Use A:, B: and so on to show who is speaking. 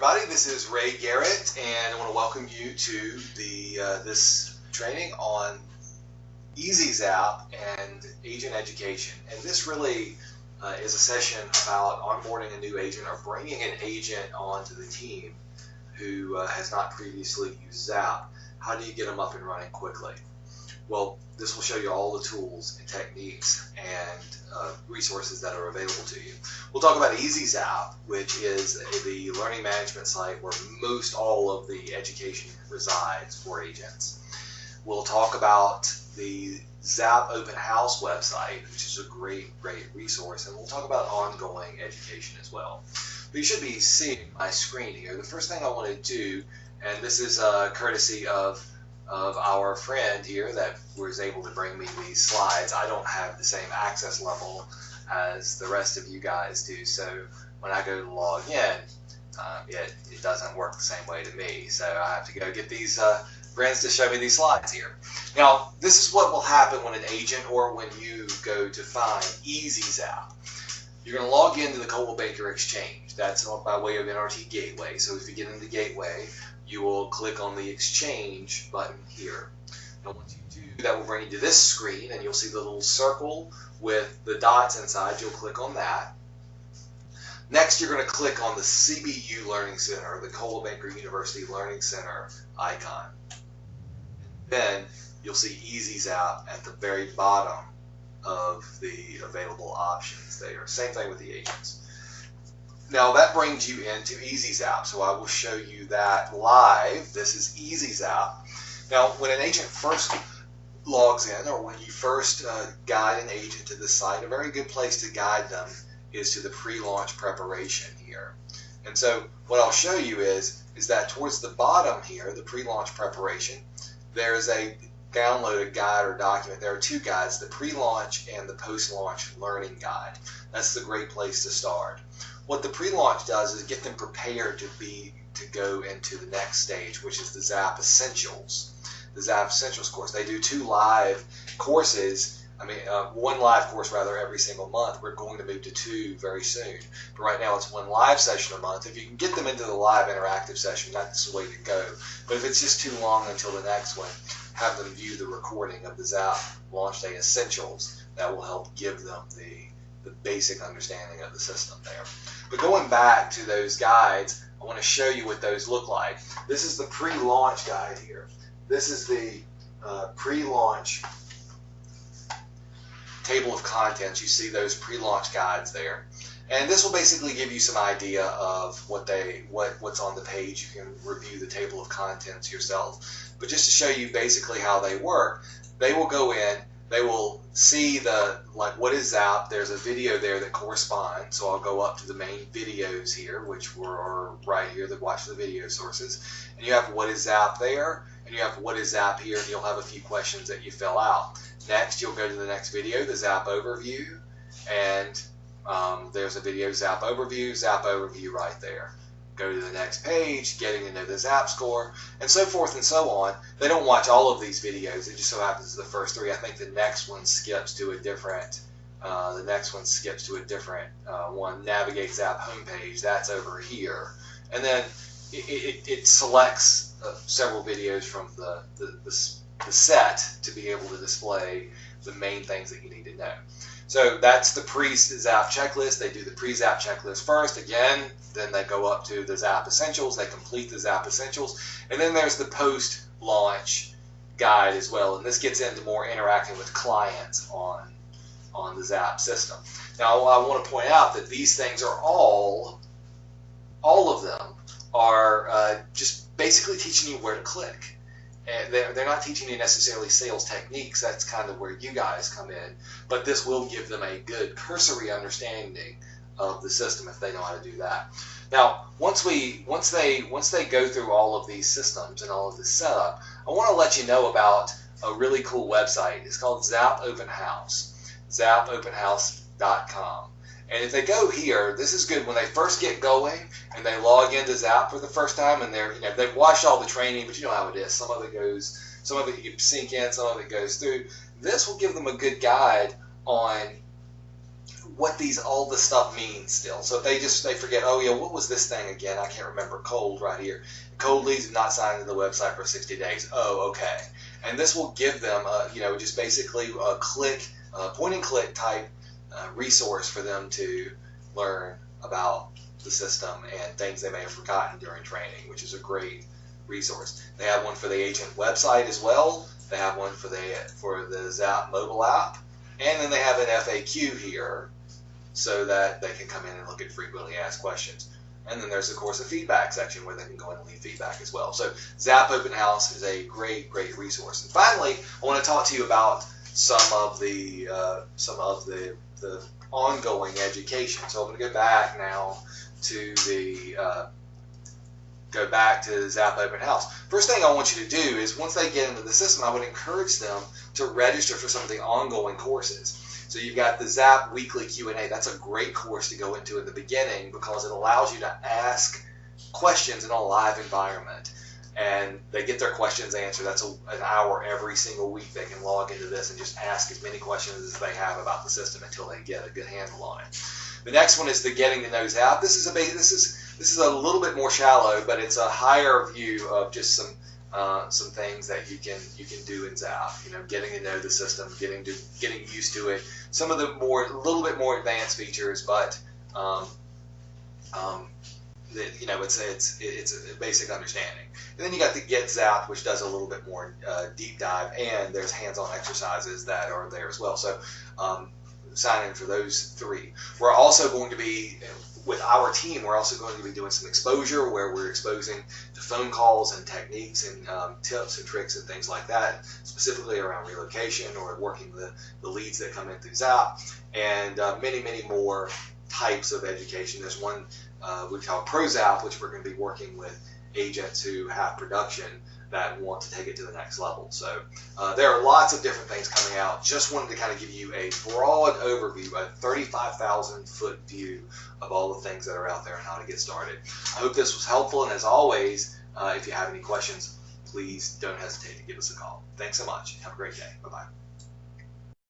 A: everybody, this is Ray Garrett, and I want to welcome you to this training on EasyZap and agent education. And this really is a session about onboarding a new agent or bringing an agent onto the team who has not previously used Zap. How do you get them up and running quickly? Well, this will show you all the tools and techniques and resources that are available to you. We'll talk about EasyZap, which is the learning management site where most all of the education resides for agents. We'll talk about the Zap Open House website, which is a great resource, and we'll talk about ongoing education as well. But you should be seeing my screen here. The first thing I want to do, and this is courtesy of our friend here that was able to bring me these slides. I don't have the same access level as the rest of you guys do, so when I go to log in, it doesn't work the same way to me. So I have to go get these friends to show me these slides here. Now, this is what will happen when an agent or when you go to find EasyZap. You're going to log into the Coldwell Banker Exchange. That's by way of NRT Gateway. So if you get into Gateway, you will click on the Exchange button here. And once you do, that will bring you to this screen, and you'll see the little circle with the dots inside. You'll click on that. Next, you're going to click on the CBU Learning Center, the Coldwell Banker University Learning Center icon. Then you'll see EasyZap at the very bottom of the available options there. Same thing with the agents. Now that brings you into EasyZap, so I will show you that live. This is EasyZap. Now when an agent first logs in, or when you first guide an agent to the site, a very good place to guide them is to the pre-launch preparation here. And so what I'll show you is that towards the bottom here, the pre-launch preparation, there's a downloaded guide or document. There are two guides, the pre-launch and the post-launch learning guide. That's the great place to start. What the pre-launch does is get them prepared to go into the next stage, which is the Zap Essentials. The Zap Essentials course. They do two live courses. One live course rather every single month. We're going to move to two very soon. But right now it's one live session a month. If you can get them into the live interactive session, that's the way to go. But if it's just too long until the next one, have them view the recording of the Zap Launch Day Essentials. That will help give them the basic understanding of the system there. But going back to those guides, I want to show you what those look like. This is the pre-launch guide here. This is the pre-launch table of contents. You see those pre-launch guides there. And this will basically give you some idea of what's on the page. You can review the table of contents yourself. But just to show you basically how they work, they will go in, they will see what is Zap. There's a video there that corresponds. So I'll go up to the main videos here, which were right here that watch the video sources. And you have what is Zap there, and you have what is Zap here, and you'll have a few questions that you fill out. Next, you'll go to the next video, the Zap Overview, and there's a video Zap Overview right there. Go to the next page, getting to know the Zap score, and so forth and so on. They don't watch all of these videos. It just so happens the first three. I think the next one skips to a different. One. Navigate Zap homepage. That's over here, and then it selects several videos from the set to be able to display the main things that you need to know. So that's the pre-Zap checklist. They do the pre-Zap checklist first, again, then they go up to the Zap Essentials. They complete the Zap Essentials, and then there's the post-launch guide as well. And this gets into more interacting with clients on the Zap system. Now, I want to point out that these things are all of them are just basically teaching you where to click. And they're not teaching you necessarily sales techniques. That's kind of where you guys come in. But this will give them a good cursory understanding of the system if they know how to do that. Now, once they go through all of these systems and all of this setup, I want to let you know about a really cool website. It's called Zap Open House, zapopenhouse.com. And if they go here, this is good when they first get going and they log into Zap for the first time, and they've watched all the training, but you know how it is. Some of it you sink in, some of it goes through. This will give them a good guide on what all this stuff means still. So if they forget, oh yeah, what was this thing again? I can't remember. Cold right here. Cold leads have not signed into the website for 60 days. Oh, okay. And this will give them, just basically a point and click type resource for them to learn about the system and things they may have forgotten during training, which is a great resource. They have one for the agent website as well. They have one for the Zap mobile app, and then they have an FAQ here so that they can come in and look at frequently asked questions. And then there's of course a feedback section where they can go in and leave feedback as well. So Zap Open House is a great resource. And finally, I want to talk to you about some of the ongoing education. So I'm going to go back now to Zap Open House. First thing I want you to do is once they get into the system, I would encourage them to register for some of the ongoing courses. So you've got the Zap Weekly Q&A. That's a great course to go into in the beginning because it allows you to ask questions in a live environment. And they get their questions answered. That's an hour every single week. They can log into this and just ask as many questions as they have about the system until they get a good handle on it. The next one is the Getting to Know Zap. This is a little bit more shallow, but it's a higher view of just some things that you can do in Zap. Getting to know the system, getting used to it. Some of the little bit more advanced features, but it's a basic understanding. And then you got the Get Zap, which does a little bit more deep dive, and there's hands-on exercises that are there as well. So sign in for those three. We're also going to be, with our team, we're also going to be doing some exposure where we're exposing to phone calls and techniques and tips and tricks and things like that, specifically around relocation or working the leads that come in through Zap, and many more types of education. There's one we call ProZap, which we're going to be working with agents who have production that want to take it to the next level. So there are lots of different things coming out. Just wanted to kind of give you a broad overview, a 35,000 foot view of all the things that are out there and how to get started. I hope this was helpful, and as always, if you have any questions, please don't hesitate to give us a call. Thanks so much. Have a great day. Bye-bye.